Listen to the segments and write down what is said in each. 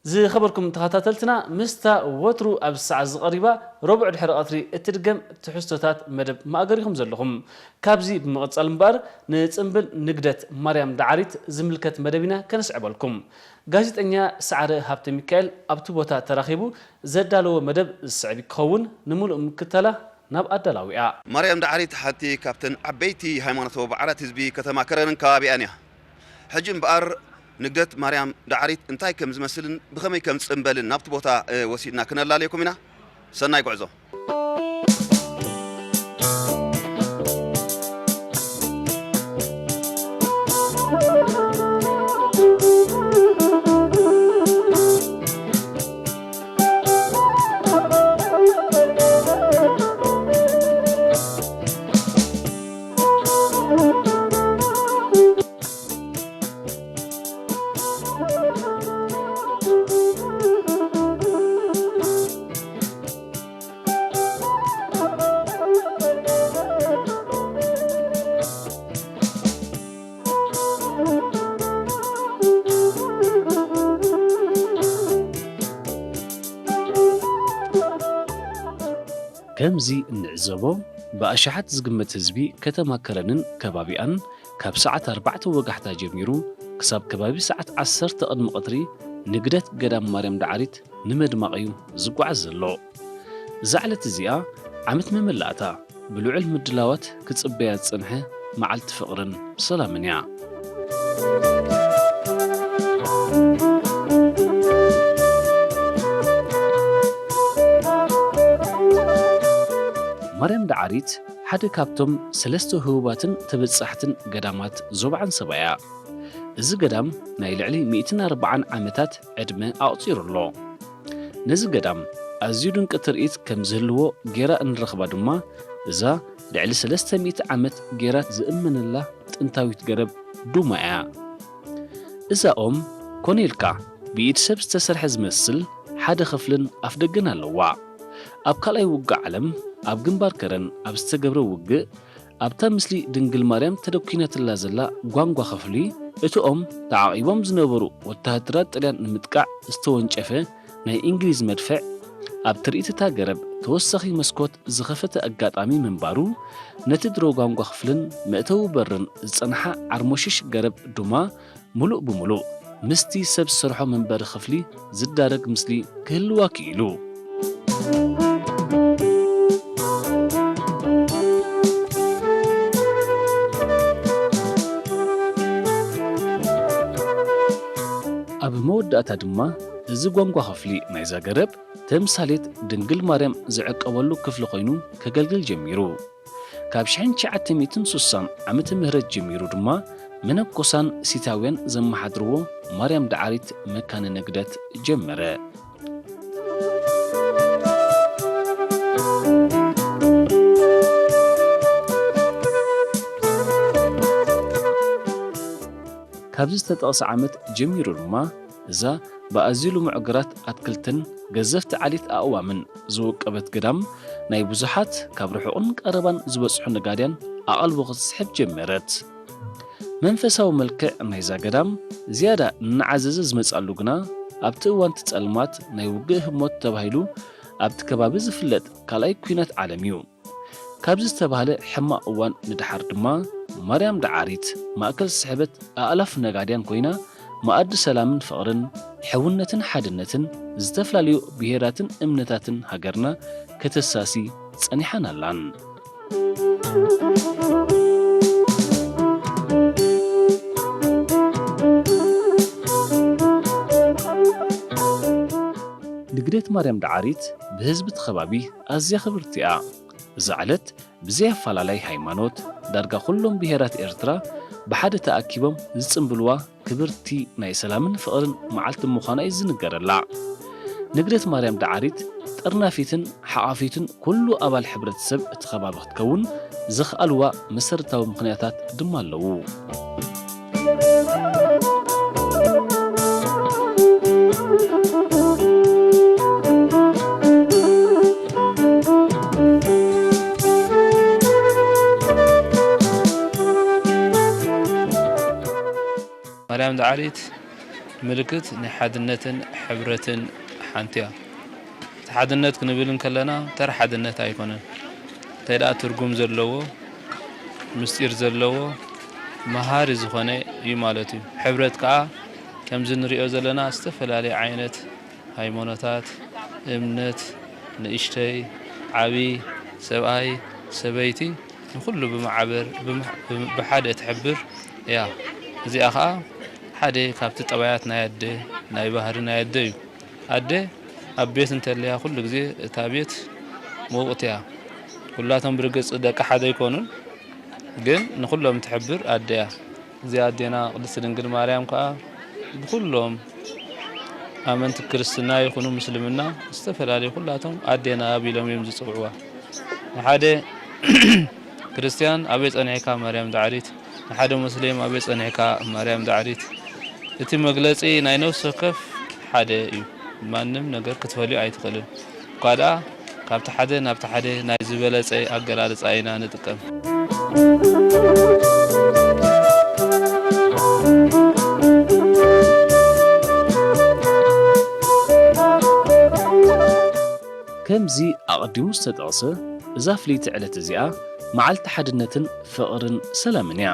زي خبركم تخاتلتنا مستا وترو أب الساعة قريبة ربع الحر قطري اترجم تحسوتات مدب ما أقريهم زلهم كابزي بمقص المبار نتسنبل نقدت مريم دعاريت زملكة مدبنا كنسعب لكم جازت أنيا سعر هابت ميكائيل أبتوبوتا تراخيبو زدالو مدب السعبي كون نمول مكتلة ناب أدلاويا مريم دعاريت حتى كابتن عبيتي هايمانتو بعرات حزبي كتما كررن كابيانيا حجم بقر نقدت مريم دعاريت انتاي كم زمسلن بخمي كم صنبلن نابت بوتا وسيدنا كنلا ليكم هنا سناي قعزو كمزي نعزبو بأشحات زقمت هزبي كتما كرنن كبابيان كاب ساعة 4 وقحتا جميرو كساب كبابي ساعة 10 قدم قطري نقدت قدام مريم دعاريت نمد مقيو زقو عزلو زعلت زيا عمت مملاتا بلوعل مدلاوات كتصبيات صنحة معلت فقرن سلامنيا مريم دعاريت حد كابتم سلستو هوباتن تبصحتن قدامات زوبعن سبايا إذا قدام نايل علي 140 عامتات عدمة أعطير الله نزي قدام أزيدن كترئيت كم زهلوه جيرا انرخبا دما إذا لعلي 300 عامت جيرات زئمن الله تنتاويت قرب دوما إذا كونيلكا بيد سبس تسرح زمسل حد خفلن أفدقنا اللواء أبقى وقع علم أب جنبار كرن أب استجبر وجه أب تمسلي دنجل مريم تدوكينة اللازلة قانقوا خفلي إتو تعاقبهم زنبرو والتهترات تلين المتقع استوان شفه ناي إنجليز مدفع أب تريت تاجرب توسخي مسكوت زخفة أجات عمي من بارو نتدرو قانقوا خفلن مأتو برن صنحة عرموشش جرب دوما ملوء بملوء مستي سب سرحة من بار خفلي زد دارك مسلي كل واكيلو أب مودة دما إذا قوانقوا خفلي نايزا قرب تمثاليت دنقل مريم زعق أولو كفل خينو كقلقل جميرو كابشحين شعات ميتن سوسان عمت مهرج جميرو دما من القصان سيتاوين زم حدرو مريم دعاريت مكان نقدت جمرة كابزز تتقص عمت جميرو دما إذا بأزيلو معقرات أتكلتن جزفت عليت أقوامن زوق أبت قدام ناي بزحات كابرحوقن قربان زبصحو نقاديان أقل وقت سحب جمرت منفساو ملكع نايزا قدام زيادة نعزز زمصالو قنا أبت وان تتسألمات ناي وقه موت تبهيلو أبت كبابز فلت كالاي كوينات عالميو كابزز تبهالي حما وان ندحر دما مريم دعاريت مأكل سحبت أقلاف نقاديان كوينا مأد سلامن فقرن حونتن حدنتن زتفلاليو بهيراتن امنتاتن هاجرنا كتساسي صنيحان اللان نقدت مريم دعاريت بهزبت خبابي أزيا خبرتيا زعلت بزي فلالاي هايمانوت دارقا كلهم بهيرات إرترا بحد تأكيبهم زتنبلوا كبرتي ناي سلامن فقرن معلت مخانا يزنقر اللع نقدت مريم دعاريت ترنافيتن حقافيتن كل أبال حبرة سب اتخبار وقت كون زخ ألوا مسرتاو مقنياتات دمالو مريم دعاريت ملكت نحدنتن ሕብረትን ሓንቲያ ተሓድነት ክንብልን ከለና ተር ሓድነት ኣይኮነን ተዳ ትርጉም ዘለዎ ምስጢር ዘለዎ መሃሪ ዝኾነ እዩ ማለት እዩ ሕብረት ከዓ ከምዚ ንሪኦ ዘለና ዝተፈላለዩ ዓይነት ሃይማኖታት እምነት ንእሽተይ ዓብይ ሰብኣይ ሰበይቲ ንኩሉ ብማዕበር ብሓደ ትሕብር እያ እዚኣ ከዓ ሓደ ካብቲ ጠባያት ናይ ኣደ ናይ ባህሪ ናይ ኣደ እዩ ኣደ ኣብ ቤት እንተለያ ኩሉ ግዜ እታ ቤት ምውቕት እያ ኩላቶም ብርግፅ ደቂ ሓደ ይኮኑን ግን ንኩሎም ትሕብር ኣደ እያ እዚኣ ኣዴና ቅድስቲ ድንግል ማርያም ከዓ ብኩሎም ኣመንቲ ክርስትና ይኹኑ ምስልምና ዝተፈላለዩ ኩላቶም ኣዴና ኣቢሎም እዮም ዝፅውዕዋ ንሓደ ክርስቲያን ኣበይ ፀኒዕካ ማርያም ዳዕሪት ንሓደ ሙስሊም ኣበይ ፀኒዕካ ማርያም ዳዕሪት እቲ መግለፂ ናይ ነፍሲ ወከፍ ሓደ እዩ ማንም ነገር ክትፈልዮ ኣይትኽእልን እኳ ደኣ ካብቲ ሓደ ናብቲ ሓደ ናይ ዝበለፀ ኣገላልፃ ኢና ንጥቀም ከምዚ ኣቐዲሙ ዝተጠቕሰ እዛ ፍልይቲ ዕለት እዚኣ መዓልቲ ሓድነትን ፍቕርን ሰላምን እያ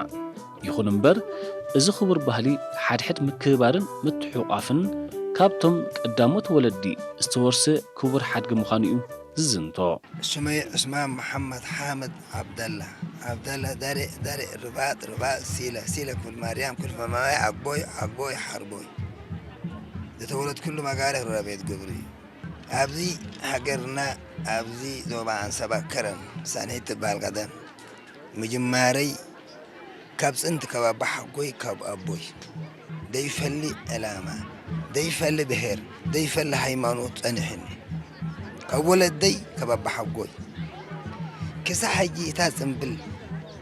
ይኹን እምበር እዚ ክቡር ባህሊ ሓድሕድ ምክብባርን ምትሕቑቓፍን ካብቶም ቀዳሞት ወለዲ ዝተወርሰ ክቡር ሓድጊ ምዃኑ እዩ ዝዝንቶ اسمي عثمان محمد حامد عبد الله داري رباط سيلة كل مريم كل فماي عقبوي حربوي تولد كل ما قال ربيت قبري أبزي هجرنا أبزي دوبا عن سبع كرم سنة بالقدم مجماري كابس انت كبا بحقوي كاب أبوي دي فلي علامة دي فلي بهير دي فلي هيمانوت أنحن أول الدي كباب بحقوي كسا حجي إتاد زنبل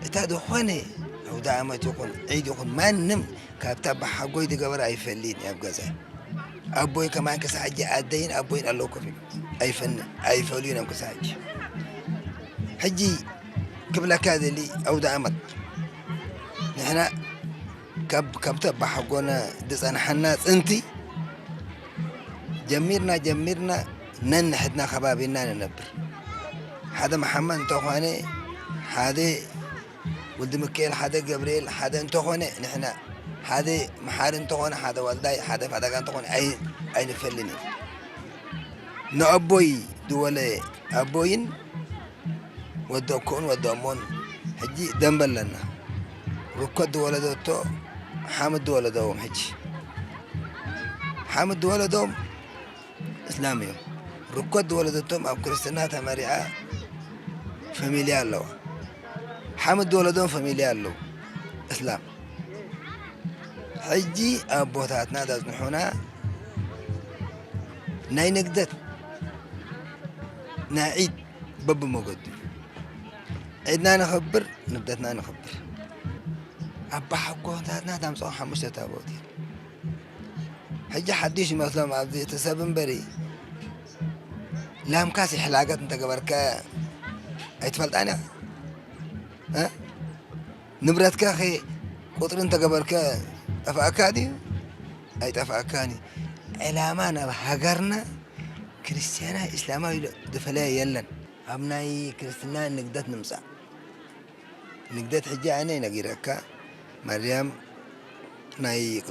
إتاد أخواني أو دعمت يقول عيد يقول ما نم كابتاب بحقوي دي قبر أي فلين يبقى زي أبوي كمان كسا حجي عدين أبوين الله كفي أي فلين كسا حجي حجي قبل كذا لي أو دعمت نحنا كابتاب بحقونا دس أنا حناس أنتي جميرنا نن حدنا خبابنا ننبر هذا محمد تخواني هذا ولد مكيل هذا جبريل هذا انتخواني نحن هذا محارن تخواني هذا والداي هذا فهذا كان تخواني أي نفلني نأبوي دولة أبوين ودوكون ودومون هجي دنبل لنا ركض ولدته حامد ولدهم هجي حامد ولدهم إسلامي ركض ولدتهم أو كريستيانات مريعة فاميليا له حمد ولدهم فاميليا له إسلام حجي أبوتاتنا داز نحونا ناي نقدت نعيد باب موجود عيدنا نخبر نبدتنا نخبر أبا حقوتاتنا دام صوحة مش تتابوتي حجي حديش مثلا عبدي تسابن بري لام كاسي حلاقات انت قبركا ايتفلت انا ها نبرتك اخي قطر انت قبركا افاكادي اي تفاكاني علامانا هجرنا كريستيانا اسلاما دفلا يلن ابناي كريستيانا نقدت نمسع نقدت حجي انا نقيركا مريم ناي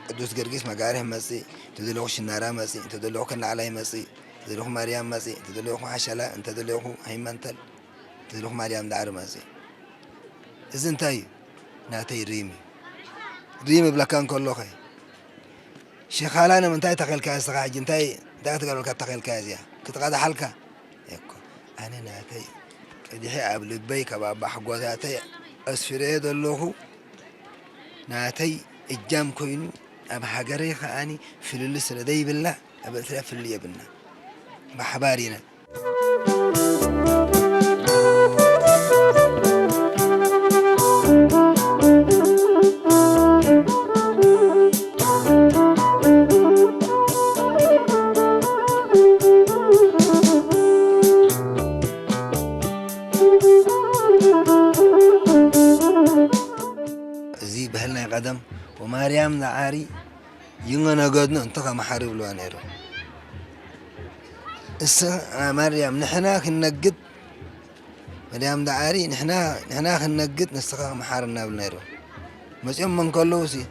قدوس قرقيس مقاره مسي تدلوخ شنارا مسي تدلوخ علي مسي تدلوخ مريم مسي تدلوخ حشلا انت تدلوخ هيمنتل تدلوخ مريم دعر مسي إذن تاي ناتي ريمي بلا كان كله خي شيخالانا من تاي تقل كاز تقاعد جنتاي داك تقل تقل كاز يا كنت قاعد حلقة يكو أنا ناتي كدي حي قبل بيك بابا حقوتها تاي أسفريد اللوخو ناتي الجام كوينو أبا حقري خاني في اللسنة دي بالله أبا ثلاث في اللي يبنا بحبارينا زي بهلنا قدم ومريم نعاري ينغنغدنا انت كمحارب لو نيرو مريم نحنا خنقد مريم دعاري نحنا خنقد نستخدم محارنا بالنيرو مسيم من كلوسي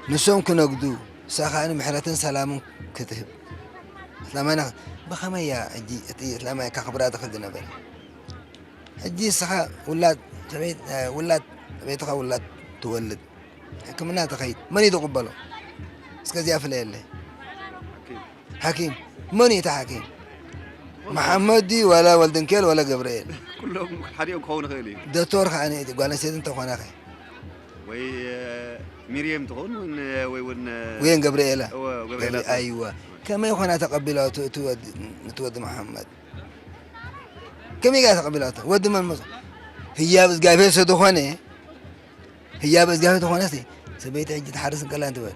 نسوم كنقدو ساخاني محرتن سلام كتب لما انا بخميا اجي لما كخبرات خدنا بين اجي سخا ولاد تبيت ولاد بيتك ولاد تولد كمنا تخيل من يتقبله اسكازي افليله حكيم من يتحكيم محمدي ولا ولدنكيل ولا جبريل كلهم حريم كون خيلي دكتور خاني قال سيد انت خونا خي وي مريم تكون وين جبريل جبريل ايوه كما يخونا تقبله تود محمد كم يقال تقبلاته ود من مصر هي بس قافيه سدخونه هي بس قافيه تخونه سبيت اجي تحرس قال انت بل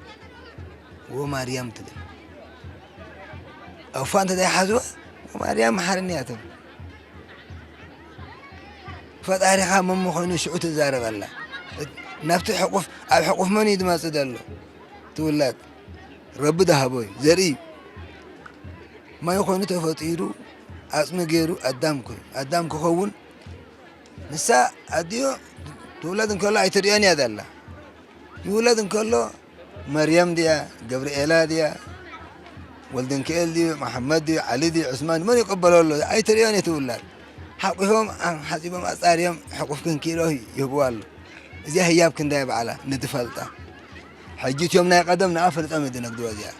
ومريم تدل او فانت ده حزوه ومريم محرنياته فتاريخها من مخونو شعوت الزارق الله نفت حقوف اب حقوف من يدما صدلو تولد رب دهبوي زري ما يخونو تفطيرو أسمع غيرو أدم كون نساء أديو تولدن كله عيترياني هذا الله يولدن كله مريم ديا جبريل ديا ولدن كيل دي محمد دي علي دي عثمان من يقبلوا له عيترياني تولد حقهم حسبهم أساريهم حقوق كن كيلو يقبل زي هياب كن دايب على ندفلته حجيت يومنا قدمنا أفلت أمد نقدوا زيا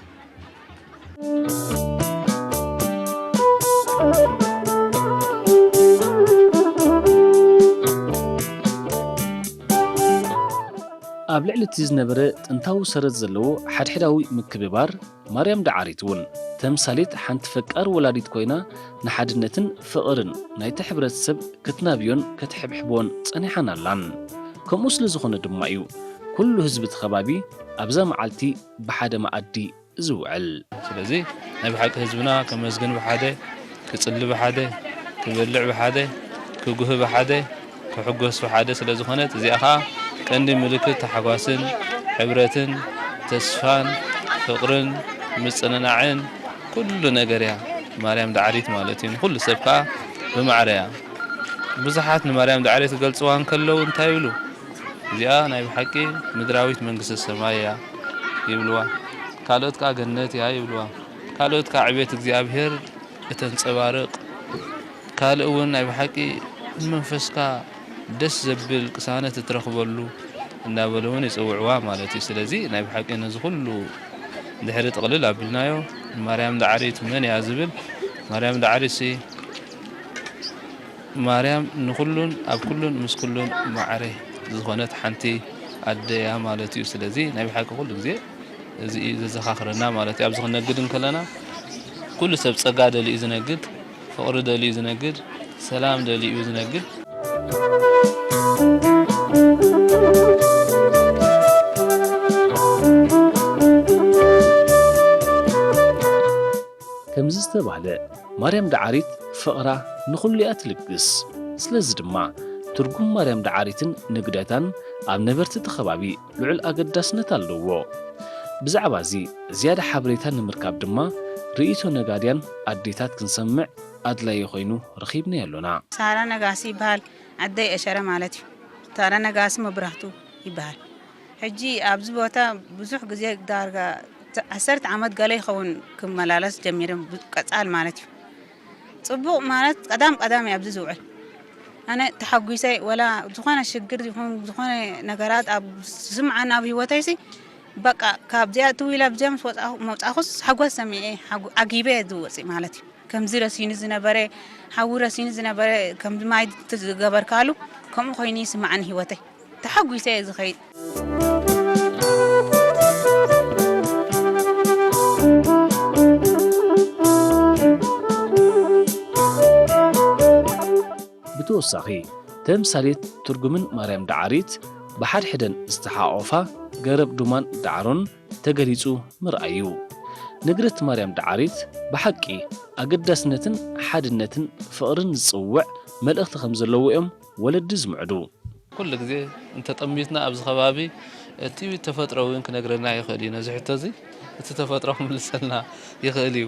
ኣብ ልዕሊ እቲ ዝነበረ ጥንታዊ ሰረት ዘለዎ ሓድሕዳዊ ምክብባር ማርያም ዳዓሪት እውን ተምሳሌት ሓንቲ ፈቃር ወላዲት ኮይና ንሓድነትን ፍቕርን ናይቲ ሕብረተሰብ ክትናብዮን ክትሕብሕቦን ጸኒሓን ኣላን ከምኡ ስለ ዝኾነ ድማ እዩ ኩሉ ህዝቢ እቲ ከባቢ ኣብዛ መዓልቲ ብሓደ መኣዲ ዝውዕል ስለዚ ናይ ብሓቂ ህዝብና ከመስግን ብሓደ ክጽሊ ብሓደ ክበልዕ ብሓደ ክጉህ ብሓደ ክሕጎስ ብሓደ ስለ ዝኾነት እዚኣ ኸኣ ቀንዲ ምልክት ተሓጓስን ሕብረትን ተስፋን ፍቕርን ምጽንናዕን ኩሉ ነገር እያ ማርያም ዳዓሪት ማለት እዩ ኩሉ ሰብ ከዓ ብማዕረ እያ ብዙሓት ንማርያም ዳዓሪት ክገልጽዋ እንከለዉ እንታይ ይብሉ እዚኣ ናይ ብሓቂ ምድራዊት መንግስቲ ሰማይ እያ ይብልዋ ካልኦት ከዓ ገነት እያ ይብልዋ ካልኦት ከዓ ዕቤት እግዚኣብሔር እተንጸባርቕ ካልእ እውን ናይ ብሓቂ መንፈስካ ደስ ዘብል ቅሳነት እትረኽበሉ እንዳበሉ እውን ይጽውዕዋ ማለት እዩ ስለዚ ናይ ብሓቂ ነዚ ኩሉ ድሕሪ ጥቕልል ኣቢልናዮ ማርያም ዳዓሪት መን እያ ዝብል ማርያም ዳዓሪት ማርያም ንኩሉን ኣብ ኩሉን ምስ ኩሉን ማዕረ ዝኾነት ሓንቲ ኣደ እያ ማለት እዩ ስለዚ ናይ ብሓቂ ኩሉ ግዜ እዚ ዘዘኻኽረና ማለት እዩ ኣብዚ ክነግድ እንከለና ኩሉ ሰብ ጸጋ ደልዩ ዝነግድ ፍቕሪ ደልዩ ዝነግድ ሰላም ደልዩ ዝነግድ ከምዚ ዝተባህለ ማርያም ዳዓሪት ፍቕራ ንኹሉ እያ ትልግስ ስለዚ ድማ ትርጉም ማርያም ዳዓሪትን ንግደታን ኣብ ነበርቲ እቲ ከባቢ ልዑል ኣገዳስነት ኣለዎ ብዛዕባ እዚ ዝያዳ ሓበሬታ ንምርካብ ድማ ርእይቶ ነጋድያን ኣዴታት ክንሰምዕ ኣድላዪ ኮይኑ ረኺብና ኣሎና ሳራ ነጋሲ ይበሃል ኣደይ እሸረ ማለት እዩ ሳራ ነጋሲ መብራህቱ ይበሃል ሕጂ ኣብዚ ቦታ ብዙሕ ግዜ ዳርጋ 10 ዓመት ገለ ይኸውን ክመላለስ ጀሚረ ቀጻል ማለት እዩ ጽቡቕ ማለት ቀዳም ኣብዚ ዝውዕል ኣነ ተሓጒሰይ ወላ ዝኾነ ሽግር ይኹን ዝኾነ ነገራት ኣብ ስምዓን ኣብ ህይወተይሲ በቃ ካብዚያ ትዊላ ብጀምስ መውጻኹስ ሓጎስ ሰሚዐ ዓጊበ ዝወፅእ ማለት እዩ ከምዚ ረሲኑ ዝነበረ ሓዊ ረሲኑ ዝነበረ ከምዚ ማይ ዝገበርካሉ ከምኡ ኮይኑ ይስማዓኒ ህይወተይ ተሓጒሰይ ዝኸይድ ብተወሳኺ ተምሳሌት ትርጉምን ማርያም ዳዓሪት ብሓድሕደን ዝተሓቆፋ ገረብ ዱማን ዳዕሮን ተገሊጹ ምርኣዩ ንግረት ማርያም ዳዓሪት ብሓቂ ኣገዳስነትን ሓድነትን ፍቕርን ዝጽውዕ መልእኽቲ ከም ዘለዎ እዮም ወለዲ ዝምዕዱ ኩሉ ግዜ እንተጠሚትና ኣብዚ ከባቢ እቲ ተፈጥሮውን ክነግረና ይኽእል እዩ ነዚ ሕቶ እዚ እቲ ተፈጥሮ ክምልሰልና ይኽእል እዩ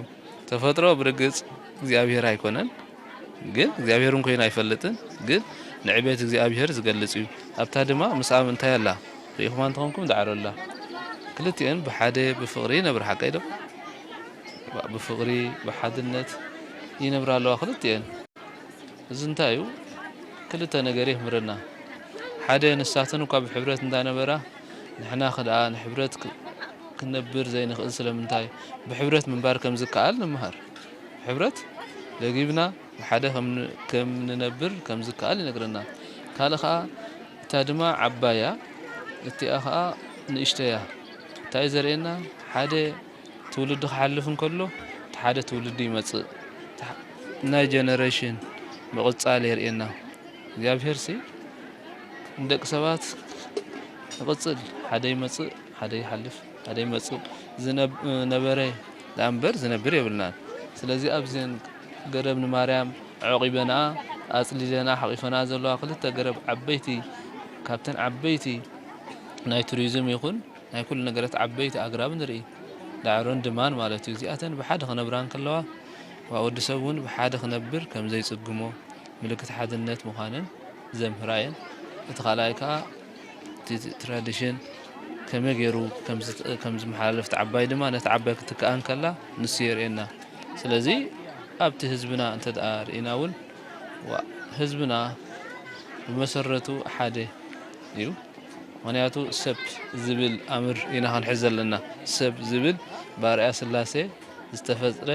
ተፈጥሮ ብርግጽ እግዚኣብሔር ኣይኮነን ግን እግዚኣብሔርን ኮይኑ ኣይፈልጥን ግን ንዕቤት እግዚኣብሔር ዝገልጽ እዩ ኣብታ ድማ ምስኣብ እንታይ ኣላ ርኢኹም እንትኾንኩም ዳዕሮላ ክልቲአን ብሓደ ብፍቕሪ ይነብር ሓቀይ ዶ ብፍቕሪ ብሓድነት ይነብራ ኣለዋ ክልቲአን እዚ እንታይ እዩ ክልተ ነገር ይህምረና ሓደ ንሳትን እኳ ብሕብረት እንዳነበራ ንሕና ክድኣ ንሕብረት ክነብር ዘይንኽእል ስለምንታይ ብሕብረት ምንባር ከም ዝከኣል ንምሃር ብሕብረት ለጊብና ብሓደ ከም ንነብር ከም ዝከኣል ይነግረና ካልእ ከዓ እታ ድማ ዓባያ እቲኣ ከዓ ንእሽተያ እንታይ ዘርእየና ሓደ ትውልዲ ክሓልፍ እንከሎ እቲ ሓደ ትውልዲ ይመጽእ ናይ ጀነሬሽን ምቕጻል የርእየና እግዚኣብሔርሲ ንደቂ ሰባት ይቕጽል ሓደ ይመጽእ ሓደ ይሓልፍ ሓደ ይመጽእ ዝነበረ ዳእምበር ዝነብር የብልናን ስለዚ ኣብዘን ገረብ ንማርያም ዓቂበና ኣጽሊለና ሓቂፈና ዘለዋ ክልተ ገረብ ዓበይቲ ካብተን ዓበይቲ ናይ ቱሪዝም ይኹን ናይ ኩሉ ነገራት ዓበይቲ ኣግራብ ንርኢ ዳዕሮን ድማን ማለት እዩ እዚኣተን ብሓደ ክነብራን ከለዋ ወዲ ሰብ እውን ብሓደ ክነብር ከም ዘይጽግሞ ምልክት ሓድነት ምዃንን ዘምህራ እየን እቲ ካልኣይ ከዓ ትራዲሽን ከመይ ገይሩ ከም ዝመሓላለፍቲ ዓባይ ድማ ነቲ ዓባይ ክትከኣን ከላ ንሱ የርእየና ስለዚ ኣብቲ ህዝብና እንተ ደኣ ርኢና እውን ህዝብና ብመሰረቱ ሓደ እዩ ምክንያቱ ሰብ ዝብል ኣምር ኢና ክንሕዝ ዘለና ሰብ ዝብል ባርያ ስላሴ ዝተፈጥረ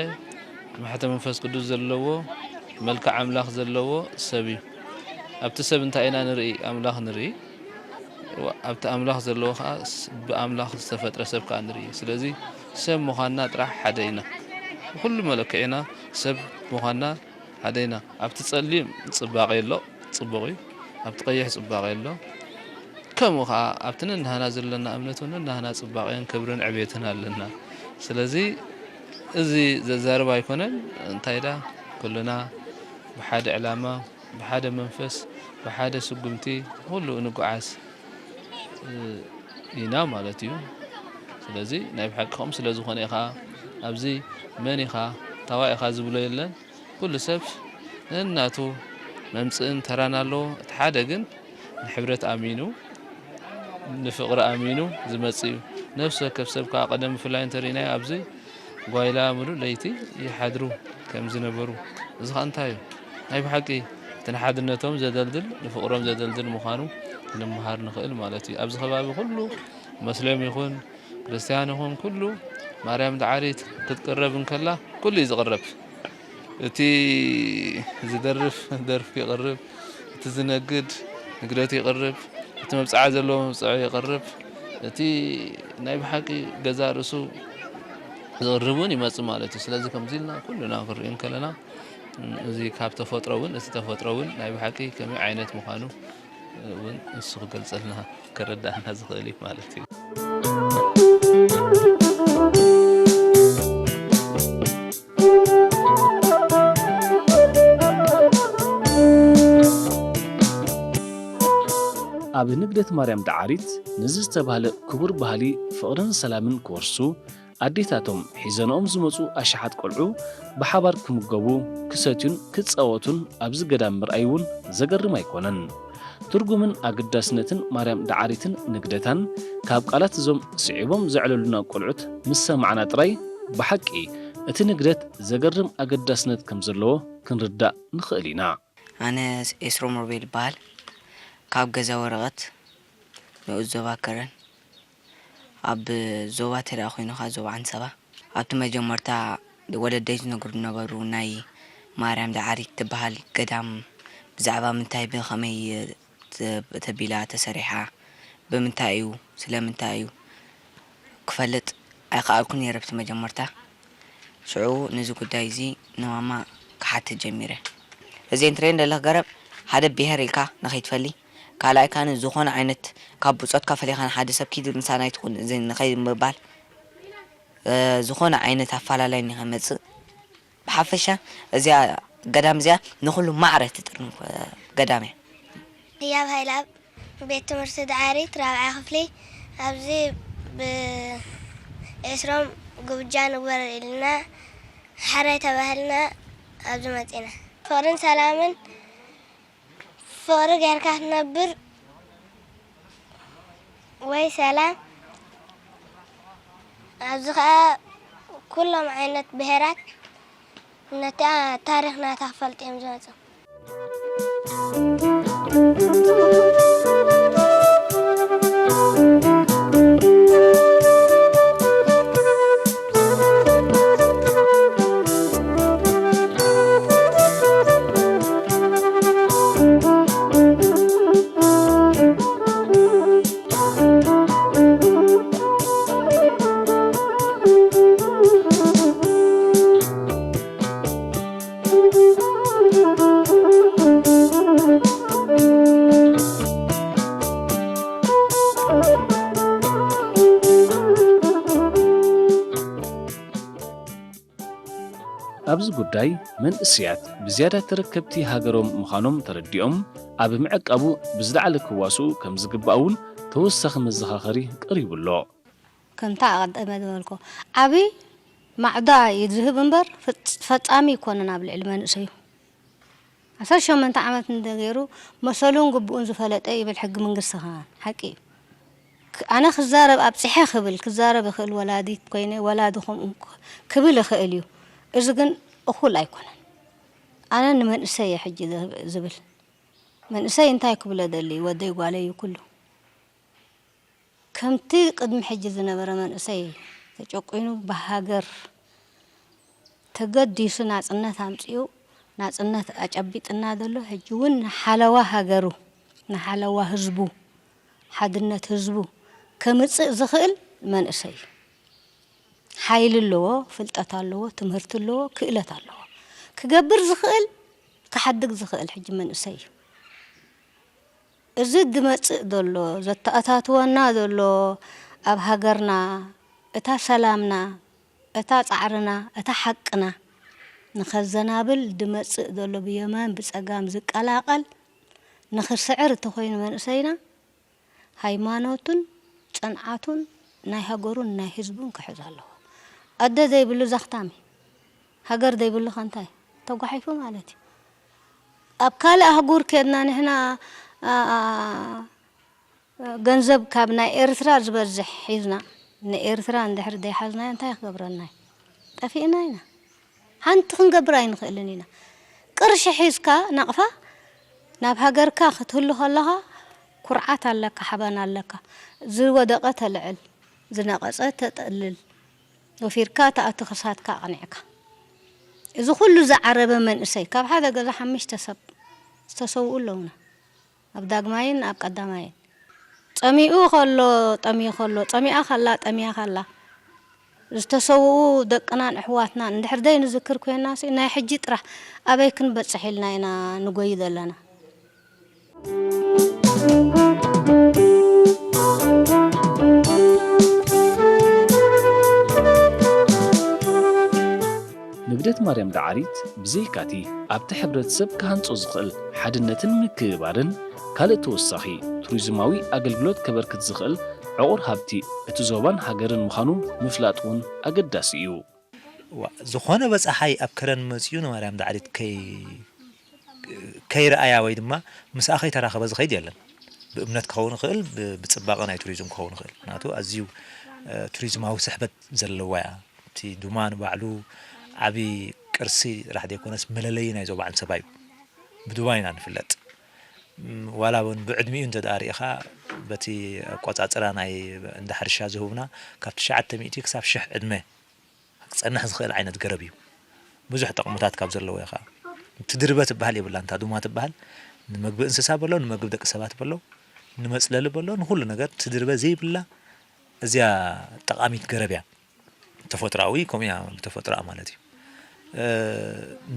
ማሕተ መንፈስ ቅዱስ ዘለዎ መልክዕ ኣምላኽ ዘለዎ ሰብ እዩ ኣብቲ ሰብ እንታይ ኢና ንርኢ ኣምላኽ ንርኢ ኣብቲ ኣምላኽ ዘለዎ ከዓ ብኣምላኽ ዝተፈጥረ ሰብ ከዓ ንርኢ ስለዚ ሰብ ምዃንና ጥራሕ ሓደ ኢና ኩሉ መለክዕና ሰብ ምዃንና ሓደ ኢና ኣብቲ ጸሊም ጽባቐ የሎ ጽቡቕ እዩ ኣብቲ ቀይሕ ጽባቐ የሎ ከምኡ ከዓ ኣብቲ ነናህና ዘለና እምነት እውን ነናህና ጽባቐን ክብርን ዕቤትን ኣለና ስለዚ እዚ ዘዛርብ ኣይኮነን እንታይ ዳ ኩልና ብሓደ ዕላማ ብሓደ መንፈስ ብሓደ ስጉምቲ ኩሉ እንጓዓዝ ኢና ማለት እዩ ስለዚ ናይ ብሓቂ ከም ስለ ዝኾነ ኢኻ ኣብዚ መን ኢኻ ታዋይ ኢኻ ዝብሎ የለን ኩሉ ሰብ ነናቱ መምፅእን ተራን ኣለዎ እቲ ሓደ ግን ንሕብረት ኣሚኑ ንፍቕሪ ኣሚኑ ዝመጽእ እዩ ነፍሲ ወከፍ ሰብ ከዓ ቀደም ብፍላይ እንተሪእናዮ ኣብዚ ጓይላ ሙሉእ ለይቲ ይሓድሩ ከም ዝነበሩ እዚ ከዓ እንታይ እዩ ናይ ብሓቂ እቲ ንሓድነቶም ዘደልድል ንፍቕሮም ዘደልድል ምዃኑ ክንምሃር ንኽእል ማለት እዩ ኣብዚ ከባቢ ኩሉ መስለም ይኹን ክርስቲያን ይኹን ኩሉ ማርያም ዳዓሪት ክትቅረብ እንከላ ኩሉ እዩ ዝቕረብ እቲ ዝደርፍ ደርፊ ይቕርብ እቲ ዝነግድ ንግደቱ ይቕርብ እቲ መብፅዓ ዘለዎ መብፅዑ ይቕርብ እቲ ናይ ብሓቂ ገዛ ርእሱ ዝቕርቡን ይመጽእ ማለት እዩ ስለዚ ከምዚ ኢልና ኩሉና ክንሪኦ ከለና እዚ ካብ ተፈጥሮ እውን እቲ ተፈጥሮ እውን ናይ ብሓቂ ከመይ ዓይነት ምዃኑ እውን እሱ ክገልጸልና ከረዳእና ዝኽእል እዩ ማለት እዩ ኣብ ንግደት ማርያም ዳዓሪት ንዝ ዝተባህለ ክቡር ባህሊ ፍቕርን ሰላምን ክወርሱ ኣዴታቶም ሒዘንኦም ዝመፁ ኣሽሓት ቆልዑ ብሓባር ክምገቡ ክሰትዩን ክጸወቱን ኣብዚ ገዳም ምርኣይ እውን ዘገርም ኣይኮነን ትርጉምን ኣገዳስነትን ማርያም ዳዓሪትን ንግደታን ካብ ቃላት እዞም ስዒቦም ዘዕለሉና ቆልዑት ምስ ሰማዕና ጥራይ ብሓቂ እቲ ንግደት ዘገርም ኣገዳስነት ከም ዘለዎ ክንርዳእ ንኽእል ኢና ኣነ ኤስሮ ሞርቤል ይበሃል ካብ ገዛ ወረቐት ንኡስ ዞባ ከረን ኣብ ዞባ ተዳ ኮይኑኻ ዞባ ዓንሰባ ኣብቲ መጀመርታ ወለደይ ዝነግሩ ነበሩ ናይ ማርያም ዳዓሪት ትበሃል ገዳም ብዛዕባ ምንታይ ብኸመይ ተቢላ ተሰሪሓ ብምንታይ እዩ ስለምንታይ እዩ ክፈልጥ ኣይከኣልኩን ነይረ ብቲ መጀመርታ ሽዑ ነዚ ጉዳይ እዚ ንማማ ክሓትት ጀሚረ እዚ እንትሪኦ ዘለኹ ገረብ ሓደ ብሄር ኢልካ ንኸይትፈሊ ካልኣይ ካነ ዝኾነ ዓይነት ካብ ብፆትካ ፈሊኻ ሓደ ሰብ ኪድ ምሳና ይትኹን እዚ ንኸይምባል ዝኾነ ዓይነት ኣፈላላይ ንኸመፅእ ብሓፈሻ እዚኣ ገዳም እዚኣ ንኹሉ ማዕረ ትጥርንፍ ገዳም እያ ህያብ ሃይላብ ቤት ትምህርቲ ዳዓሪት ራብዓይ ክፍሊ أبزي بإسرام قبجان وبر إلنا حرة تبهلنا أبزي متينا فورن سلامن فورن غير كه نبر وي سلام أبزي كلهم عينت بهرات نتا تاريخنا تحفلت يوم زمانه ኣብዚ ጉዳይ መንእስያት ብዝያዳ ተረከብቲ ሃገሮም ምዃኖም ተረዲኦም ኣብ ምዕቃቡ ብዝለዓለ ክዋስኡ ከም ዝግባእውን ተወሳኺ መዘኻኸሪ ቀሪቡሎ ከምታ ኣቐደመ ዝበልኮ ዓብዪ ማዕዳ ይዝህብ እምበር ፈጻሚ ይኮነን ኣብ ልዕሊ መንእሰዩ 18 ዓመት እንደገይሩ መሰሉን ግቡኡን ዝፈለጠ ይብል ሕጊ መንግስቲ ኸ ሓቂ እዩ ኣነ ክዛረብ ኣብፅሐ ክብል ክዛረብ ይኽእል ወላዲት ኮይነ ወላድኹም ክብል ይኽእል እዩ እዚ ግን እኹል ኣይኮነን ኣነ ንመንእሰይ ሕጂ ዝብል መንእሰይ እንታይ ክብሎ ደሊ ወደይ ጓለይ ኩሉ ከምቲ ቅድሚ ሕጂ ዝነበረ መንእሰይ ተጨቆይኑ ብሃገር ተገዲሱ ናጽነት ኣምጽኡ ናጽነት ኣጨቢጥና ደሎ ሕጂ እውን ንሓለዋ ሃገሩ ንሓለዋ ህዝቡ ሓድነት ህዝቡ ከምጽእ ዝኽእል መንእሰይ ሓይል ኣለዎ ፍልጠት ኣለዎ ትምህርት ኣለዎ ክእለት ኣለዎ ክገብር ዝኽእል ክሓድግ ዝኽእል ሕጂ መንእሰይ እዚ ድመጽእ ደሎ ዘተኣታትወና ደሎ ኣብ ሃገርና እታ ሰላምና እታ ጻዕርና እታ ሓቅና ንኸዘናብል ድመጽእ ደሎ ብየማን ብጸጋም ዝቀላቀል ንኽስዕር እተኾይኑ መንእሰይና ሃይማኖቱን ጽንዓቱን ናይ ሃገሩን ናይ ህዝቡን ክሕዝ ኣለዎ ኣደ ዘይብሉ ዘኽታሚ ሃገር ዘይብሉ ኸንታይ ተጓሒፉ ማለት እዩ ኣብ ካልእ ኣህጉር ከድና ንሕና ገንዘብ ካብ ናይ ኤርትራ ዝበዝሕ ሒዝና ንኤርትራ እንድሕር ዘይሓዝና እንታይ ክገብረና ጠፊእና ኢና ሓንቲ ክንገብር ኣይንኽእልን ኢና ቅርሺ ሒዝካ ነቕፋ ናብ ሃገርካ ክትህሉ ከለኻ ኩርዓት ኣለካ ሓበን ኣለካ ዝወደቐ ተልዕል ዝነቐፀ ተጠልል ወፊርካ ተኣቱ ክሳትካ ቐኒዕካ እዚ ኩሉ ዝዓረበ መንእሰይ ካብ ሓደ ገዛ 5 ሰብ ዝተሰውኡ ኣለውና ኣብ ዳግማይን ኣብ ቀዳማይን ጠሚኡ ከሎ ጠሚኡ ከሎ ጠሚኣ ከላ ጠሚያ ከላ ዝተሰውኡ ደቅናን ኣሕዋትናን እንድሕር ደይ ንዝክር ኮይና ናይ ሕጂ ጥራሕ ኣበይ ክንበፅሕ ኢልና ኢና ንጎይ ዘለና ንግደት ማርያም ዳዓሪት ብዘይካቲ ኣብቲ ሕብረተሰብ ክሃንጾ ዝኽእል ሓድነትን ምክብባርን ካልእ ተወሳኺ ቱሪዝማዊ ኣገልግሎት ከበርክት ዝኽእል ዕቑር ሃብቲ እቲ ዞባን ሃገርን ምዃኑ ምፍላጥ እውን ኣገዳሲ እዩ ዝኾነ በጻሓይ ኣብ ከረን መጽኡ ንማርያም ዳዓሪት ከይረኣያ ወይ ድማ ምስኣ ከይተራኸበ ዝኸይድ የለን ብእምነት ክኸውን ይኽእል ብጽባቐ ናይ ቱሪዝም ክኸውን ይኽእል ምክንያቱ ኣዝዩ ቱሪዝማዊ ስሕበት ዘለዋ እያ እቲ ዱማን ባዕሉ ዓቢ ቅርሲ ጥራሕ ዘይኮነስ መለለይ ናይ ዞባ ዓንሰባ እዩ ብዱባይ ኢና ንፍለጥ ዋላ እውን ብዕድሚኡ እንተዳሪእኻ በቲ ኣቆጻጽራ ናይ እንዳ ሕርሻ ዝህቡና ካብ 900 ክሳብ 1000 ዕድመ ክጸንሕ ዝኽእል ዓይነት ገረብ እዩ ብዙሕ ጠቕምታት ካብ ዘለዎ ኢኻ ትድርበ ትበሃል የብላ እንታ ዱማ ትበሃል ንምግቢ እንስሳ በሎ ንምግቢ ደቂ ሰባት በሎ ንመጽለሊ በሎ ንኹሉ ነገር ትድርበ ዘይብላ እዚያ ጠቃሚት ገረብ እያ ተፈጥራዊ ከምያ ተፈጥራ ማለት እዩ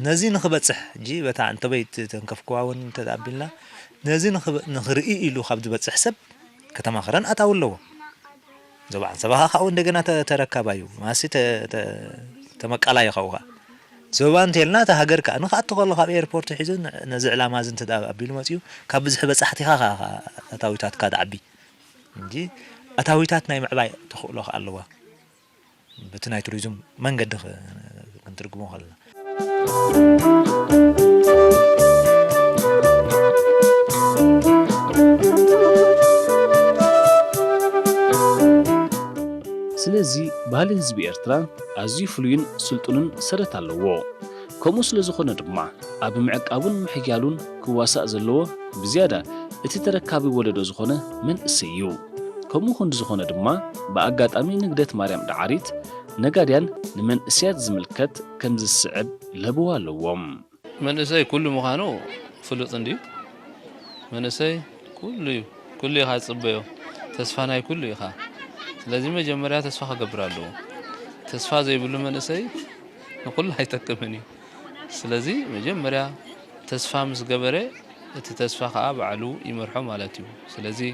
ነዚ ንኽበጽሕ እንጂ በታ እንተበይ ተንከፍክዋውን ተዳቢልና ነዚ ንኽርኢ ኢሉ ካብ ዝበጽሕ ሰብ ከተማ ኸረን ኣታው ኣለዎ ዞባ ዓንሰባኻ ካኡ እንደገና ተረካባ እዩ ማሲ ተመቃላ ይኸውኻ ዞባ እንተልና እታ ሃገርካ ንኽኣቱ ከለኻ ኣብ ኤርፖርት ሒዙ ነዚ ዕላማ እዚ እንተኣቢሉ መፅኡ ካብ ብዙሕ በጻሕቲ ኢኻ ኣታዊታትካ ትዓቢ እንጂ أتاويتات ناي معباي تخلو خالوا بتناي توريزم من قد كنترجموه خلنا ስለዚ ባህሊ ህዝቢ ኤርትራ ኣዝዩ ፍሉይን ስልጡንን ሰረት ኣለዎ ከምኡ ስለ ዝኾነ ድማ ኣብ ምዕቃቡን ምሕያሉን ክዋሳእ ዘለዎ ብዝያዳ እቲ ተረካቢ ወለዶ ዝኾነ መንእሰይ እዩ ከምኡ ክንዲ ዝኾነ ድማ ብኣጋጣሚ ንግደት ማርያም ዳዓሪት ነጋድያን ንመንእስያት ዝምልከት ከም ዝስዕብ ለብዋ ኣለዎም መንእሰይ ኩሉ ምዃኑ ፍሉጥ እንድዩ መንእሰይ ኩሉ ኢኻ ዝፅበዮ ተስፋ ናይ ኩሉ ኢኻ ስለዚህ መጀመሪያ ተስፋ ክገብር ኣለዎ ተስፋ ዘይብሉ መንእሰይ ንኩሉ ኣይጠቅምን እዩ ስለዚህ መጀመሪያ ተስፋ ምስ ገበረ እቲ ተስፋ ከዓ ባዕሉ ይመርሖ ማለት እዩ ስለዚህ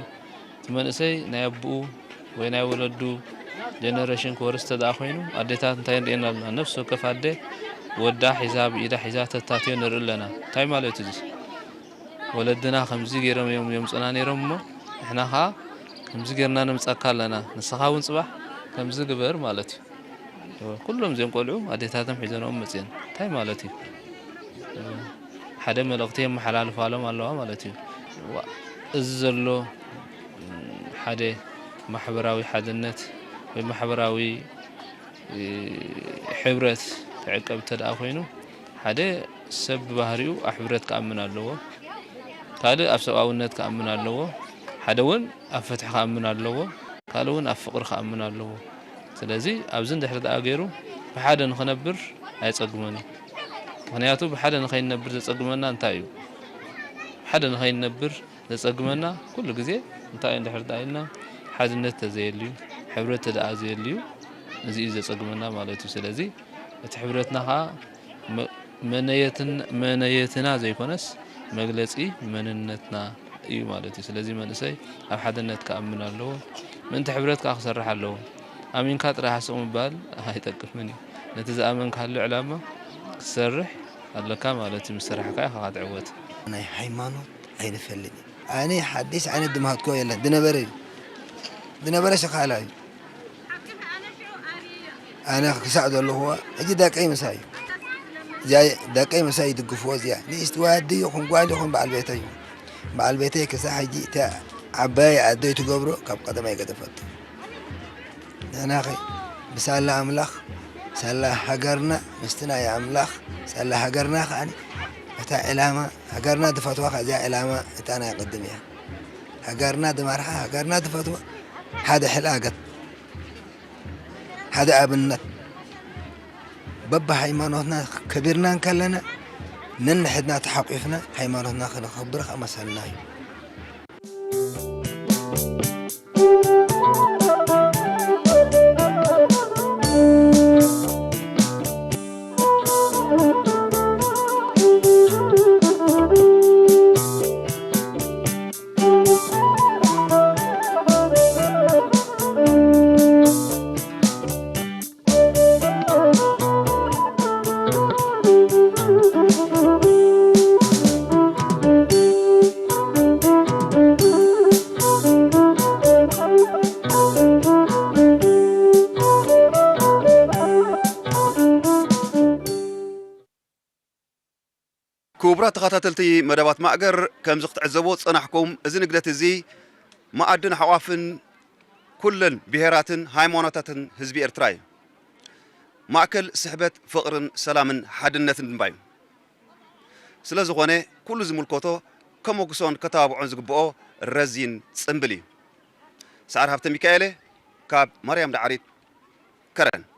እቲ መንእሰይ ናይ ኣቡኡ ወይ ናይ ወለዱ ጀነሬሽን ክወርስ ተደኣ ኮይኑ ኣዴታት እንታይ ንሪአና ኣለና ነፍሲ ወከፍ ኣዴ ወዳ ሒዛ ብኢዳ ሒዛ ተታትዮ ንርኢ ኣለና እንታይ ማለት እዩ ወለድና ከምዚ ገይሮም እዮም የምፅና ነይሮም እሞ ንሕና ከዓ ከምዚ ገርና ነምፃካ ኣለና ንስኻ እውን ፅባሕ ከምዚ ግበር ማለት እዩ ኩሎም እዚኦም ቆልዑ ኣዴታቶም ሒዘንኦም መፅአን እንታይ ማለት እዩ ሓደ መልእኽቲ የመሓላልፋሎም ኣለዋ ማለት እዩ እዚ ዘሎ ሓደ ማሕበራዊ ሓድነት ወይ ማሕበራዊ ሕብረት ተዕቀብ ተደኣ ኮይኑ ሓደ ሰብ ብባህሪኡ ኣብ ሕብረት ክኣምን ኣለዎ ካልእ ኣብ ሰብኣውነት ክኣምን ኣለዎ ሓደ እውን ኣብ ፍትሒ ክኣምን ኣለዎ ካልእ እውን ኣብ ፍቕሪ ክኣምን ኣለዎ ስለዚ ኣብዚ እንድሕር ደኣ ገይሩ ብሓደ ንኽነብር ኣይፀግመን እዩ ምክንያቱ ብሓደ ንኸይንነብር ዘፀግመና እንታይ እዩ ብሓደ ንኸይንነብር ዘፀግመና ኩሉ ግዜ እንታይ እንድሕር ደኣ ኢልና ሓድነት ተዘየልዩ ሕብረት ተደኣ ዘየልዩ እዚ እዩ ዘፀግመና ማለት እዩ ስለዚ እቲ ሕብረትና ከዓ መንነትና ዘይኮነስ መግለፂ መንነትና እዩ ማለት እዩ ስለዚ መንእሰይ ኣብ ሓድነት ክኣምን ኣለዎ ምእንቲ ሕብረት ከዓ ክሰርሕ ኣለዎ ኣሚንካ ጥራይ ሓስቕ ምባል ኣይጠቅምን እዩ ነቲ ዝኣመንካሉ ዕላማ ክሰርሕ ኣለካ ማለት እዩ ምስ ስራሕካ ኢኻ ትዕወት ናይ ሃይማኖት ኣይንፈልጥ ኣነ ሓዲስ ዓይነት ድማሃትኮ የለን ድነበረ ሸኻላ እዩ ኣነ ክሳዕ ዘለኹ ሕጂ ደቀይ ምሳይ እዩ ደቀይ ምሳይ ይድግፍዎ እዚኣ ንእስቲ ዋዲ ይኹን ጓል ይኹን በዓል ቤተ እዩ በዓል ቤተይ ክሳዕ ሕጂ እታ ዓባይ ኣደይ ትገብሮ ካብ ቀደማ ይገደፈት ንሕና ኸ ብሳላ ኣምላኽ ሳላ ሃገርና ምስትና የኣምላኽ ሳላ ሃገርና ከዓኒ እታ ዕላማ ሃገርና ድፈትዋ ከዚያ ዕላማ እታ ናይ ቅድም እያ ሃገርና ድመርሓ ሃገርና ድፈትዋ ሓደ ሕልኣገት ሓደ ኣብነት በባ ሃይማኖትና ከቢርና ከለና ነንሕድና ተሓቂፍና ሃይማኖትና ክንኸብር ከመሰልና እዩ كبرات تخاتلتي مدبات مأجر كم زخت عزبوت صنحكم إذن قدرت زي ما أدن حوافن كلن بهراتن هايموناتن حزب إرتراي ماكل سحبت فقر سلام حدنة باي سلازغونه كل زملكوتو كم وقصون كتاب عنزق بقو رزين سنبلي سعر هفت ميكايلة كاب مريم دعاريت كرن